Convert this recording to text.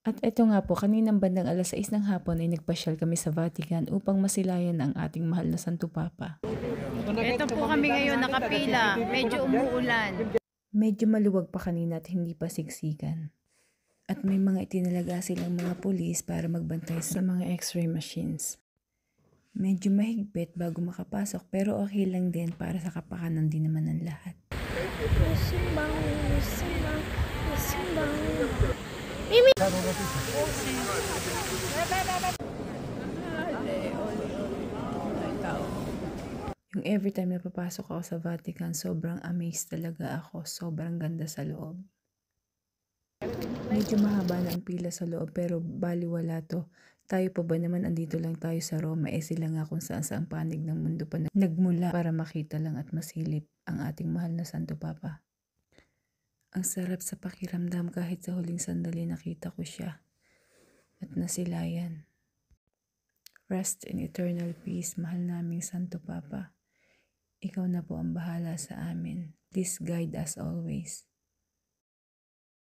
At eto nga po, kaninang bandang 6:00 ng hapon ay nagpasyal kami sa Vatican upang masilayan ang ating mahal na Santo Papa. Ito po kami ngayon nakapila, medyo umuulan. Medyo maluwag pa kanina at hindi pa siksikan. At may mga itinalaga silang mga pulis para magbantay sa mga x-ray machines. Medyo mahigpit bago makapasok pero okay lang din para sa kapakanan din naman ng lahat. Simbang, simbang, simbang. Yung every time na papasok ako sa Vatican, sobrang amazed talaga ako. Sobrang ganda sa loob. Medyo mahaba na ang pila sa loob pero baliwala to. Tayo pa ba naman andito lang tayo sa Roma, sila nga kung saan saang panig ng mundo pa nagmula para makita lang at masilip ang ating mahal na Santo Papa. Ang sarap sa pakiramdam kahit sa huling sandali nakita ko siya at nasilayan. Rest in eternal peace, mahal naming Santo Papa. Ikaw na po ang bahala sa amin. Please guide us always.